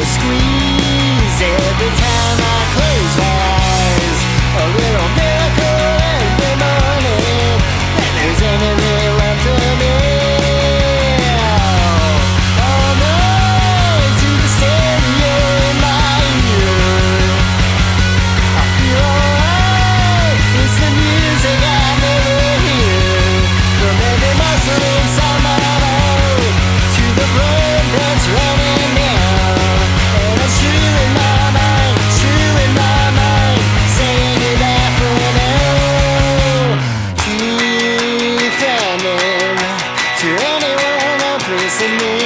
Squeeze every time I close my eyes. A little miracle every morning, and there's anything left of me. All night to the stereo in my ear. I feel alright, it's the music I never hear. From every muscle inside my heart to the blood that's running down. It's true in my mind, saying goodbye for now. Defending to anyone, I'm listening.